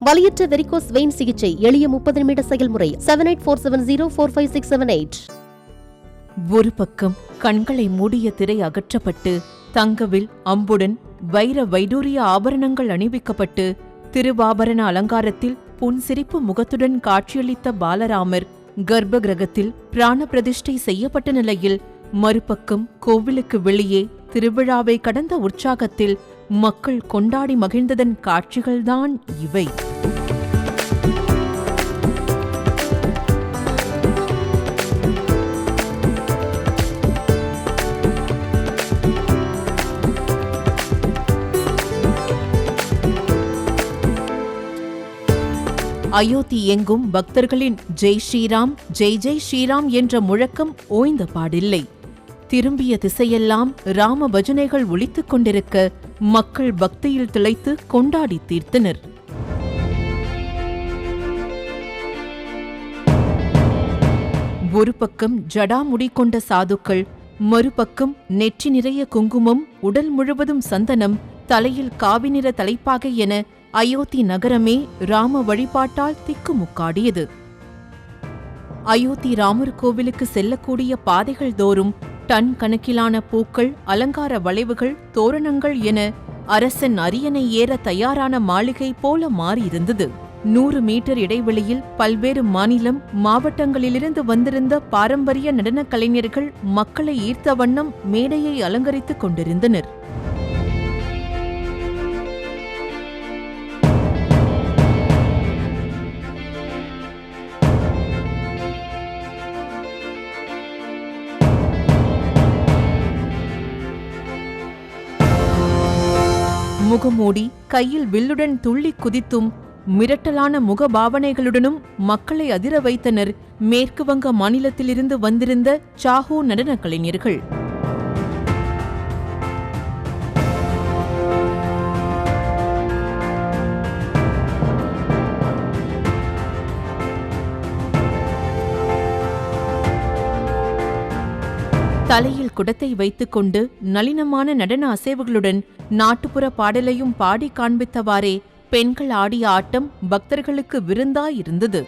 வலியற்ற varicose vein சிகிச்சை எளிய 30 நிமிட செயல்முறை. 7847045678. ஒரு பக்கம் கண்களை மூடிய திரை அகற்றப்பட்டு தங்கவில் அம்புடன் வைர வைடூரிய ஆபரணங்கள் அணிவிக்கப்பட்டு திருவாபரண அலங்காரத்தில் புன்சிரிப்பு முகத்துடன் காட்சியளித்த பாலராமர் கர்ப்ப கிரகத்தில் பிராண பிரதிஷ்டை செய்யப்பட்ட நிலையில் மறுபக்கம் கோவிலுக்கு வெளியே திருவிழாவை கடந்த உற்சாகத்தில் மக்கள் கொண்டாடி மகிழ்ந்ததன் காட்சிகள்தான் இவை. அயோத்தி எங்கும் பக்தர்களின் ஜெய் ஸ்ரீராம் ஜெய் ஜெய் ஸ்ரீராம் என்ற முழக்கம் ஓய்ந்த பாடில்லை. திரும்பிய திசையெல்லாம் ராம பஜனைகள் ஒலித்துக் கொண்டிருக்க மக்கள் பக்தியில் திளைத்து கொண்டாடி தீர்த்தனர். ஒரு பக்கம் ஜடாமுடி கொண்ட சாதுக்கள், மறுபக்கம் நெற்றி நிறைய குங்குமம், உடல் முழுவதும் சந்தனம், தலையில் காவி நிற தலைப்பாகை என அயோத்தி நகரமே ராம வழிபாட்டால் திக்குமுக்காடியது. அயோத்தி ராமர் கோவிலுக்கு செல்லக்கூடிய பாதைகள் தோறும் டன் கணக்கிலான பூக்கள், அலங்கார வளைவுகள், தோரணங்கள் என அரசன் அரியணை ஏற தயாரான மாளிகை போல மாறியிருந்தது. 100 மீட்டர் இடைவெளியில் பல்வேறு மாநிலம், மாவட்டங்களிலிருந்து வந்திருந்த பாரம்பரிய நடனக் கலைஞர்கள் மக்களை ஈர்த்த வண்ணம் மேடையை அலங்கரித்துக் கொண்டிருந்தனர். முகமூடி, கையில் வில்லுடன் துள்ளி குதித்தும் மிரட்டலான முகபாவனைகளுடனும் மக்களை அதிர வைத்தனர் மேற்கு வங்க மாநிலத்திலிருந்து வந்திருந்த சாஹூ நடனக் கலைஞர்கள். தலையில் குடத்தை வைத்துக்கொண்டு நளினமான நடன அசைவுகளுடன் நாட்டுப்புற பாடலையும் பாடி காண்பித்தவாறே பெண்கள் ஆடிய ஆட்டம் பக்தர்களுக்கு விருந்தாயிருந்தது.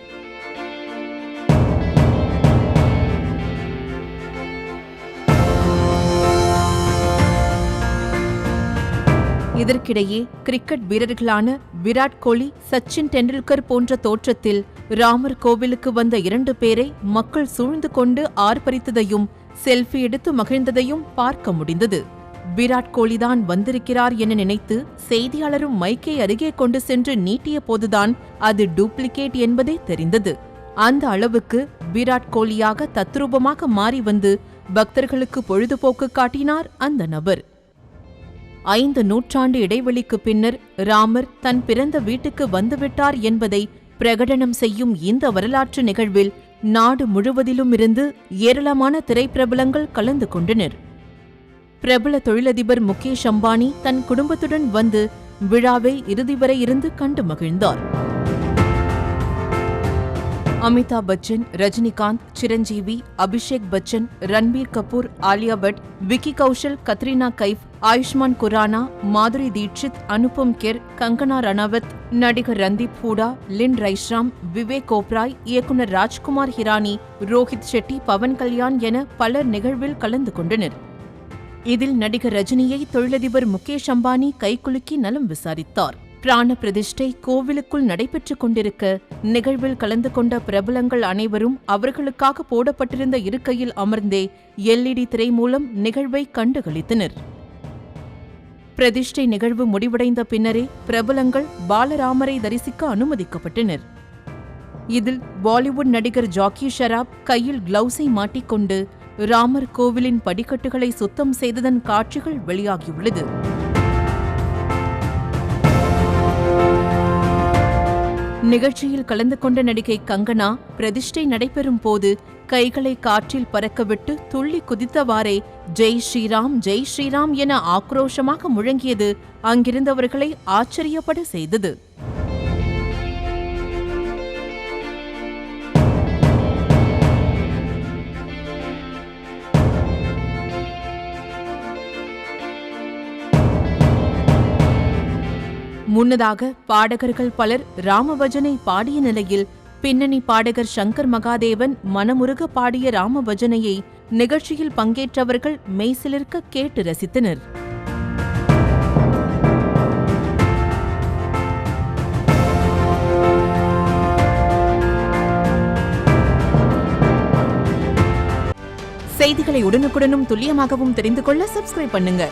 இதற்கிடையே கிரிக்கெட் வீரர்களான விராட் கோலி, சச்சின் டெண்டுல்கர் போன்ற தோற்றத்தில் ராமர் கோவிலுக்கு வந்த 2 பேரை மக்கள் சூழ்ந்து கொண்டு ஆர்ப்பரித்ததையும் செல்ஃபி எடுத்து மகிழ்ந்ததையும் பார்க்க முடிந்தது. விராட் கோலிதான் வந்திருக்கிறார் என நினைத்து செய்தியாளரும் மைக்கை அருகே கொண்டு சென்று நீட்டிய போதுதான் அது டூப்ளிகேட் என்பதே தெரிந்தது. அந்த அளவுக்கு விராட் கோலியாக தத்ரூபமாக மாறி வந்து பக்தர்களுக்கு பொழுதுபோக்கு காட்டினார் அந்த நபர். 5 நூற்றாண்டு இடைவெளிக்கு பின்னர் ராமர் தன் பிறந்த வீட்டுக்கு வந்துவிட்டார் என்பதை பிரகடனம் செய்யும் இந்த வரலாற்று நிகழ்வில் நாடு முழுவதிலும் இருந்து ஏராளமான திரைப்பிரபலங்கள் கலந்து கொண்டனர். பிரபல தொழிலதிபர் முகேஷ் அம்பானி தன் குடும்பத்துடன் வந்து விழாவை இறுதி வரை இருந்து கண்டு மகிழ்ந்தார். அமிதாப் பச்சன், ரஜினிகாந்த், சிரஞ்சீவி, அபிஷேக் பச்சன், ரன்பீர் கபூர், ஆலியா பட், விக்கி கௌஷல், கத்ரீனா கைஃப், ஆயுஷ்மான் குரானா, மாதுரி தீட்சித், அனுபம் கெர், கங்கனா ரணாவத், நடிகர் ரந்தீப் ஹூடா, லின் ரைஷ்ராம், விவேக் ஓப்ராய், இயக்குனர் ராஜ்குமார் ஹிரானி, ரோஹித் ஷெட்டி, பவன் கல்யாண் என பலர் நிகழ்வில் கலந்து கொண்டனர். இதில் நடிகர் ரஜினியை தொழிலதிபர் முகேஷ் அம்பானி கைகுலுக்கி நலம் விசாரித்தார். பிராண பிரதிஷ்டை கோவிலுக்குள் நடைபெற்றுக் கொண்டிருக்க நிகழ்வில் கலந்து கொண்ட பிரபலங்கள் அனைவரும் அவர்களுக்காக போடப்பட்டிருந்த இருக்கையில் அமர்ந்தே LED திரை மூலம் நிகழ்வை கண்டுகளித்தனர். பிரதிஷ்டை நிகழ்வு முடிவடைந்த பின்னரே பிரபலங்கள் பாலராமரை தரிசிக்க அனுமதிக்கப்பட்டனர். இதில் பாலிவுட் நடிகர் ஜாக்கி ஷராப் கையில் கிளவுஸை மாட்டிக்கொண்டு ராமர் கோவிலின் படிக்கட்டுகளை சுத்தம் செய்ததன் காட்சிகள் வெளியாகியுள்ளது. நிகழ்ச்சியில் கலந்து கொண்ட நடிகை கங்கனா பிரதிஷ்டை நடைபெறும் போது கைகளை காற்றில் பறக்கவிட்டு துள்ளி குதித்தவாறே ஜெய் ஸ்ரீராம் ஜெய் ஸ்ரீராம் என ஆக்ரோஷமாக முழங்கியது அங்கிருந்தவர்களை ஆச்சரியப்பட செய்தது. முன்னதாக பாடகர்கள் பலர் ராமபஜனை பாடிய நிலையில் பின்னணி பாடகர் சங்கர் மகாதேவன் மனமுருக பாடிய ராமபஜனையை நிகழ்ச்சியில் பங்கேற்றவர்கள் மெய்சிலிர்க்க கேட்டு ரசித்தனர். செய்திகளை உடனுக்குடனும் துல்லியமாகவும் தெரிந்து கொள்ள சப்ஸ்கிரைப் பண்ணுங்க.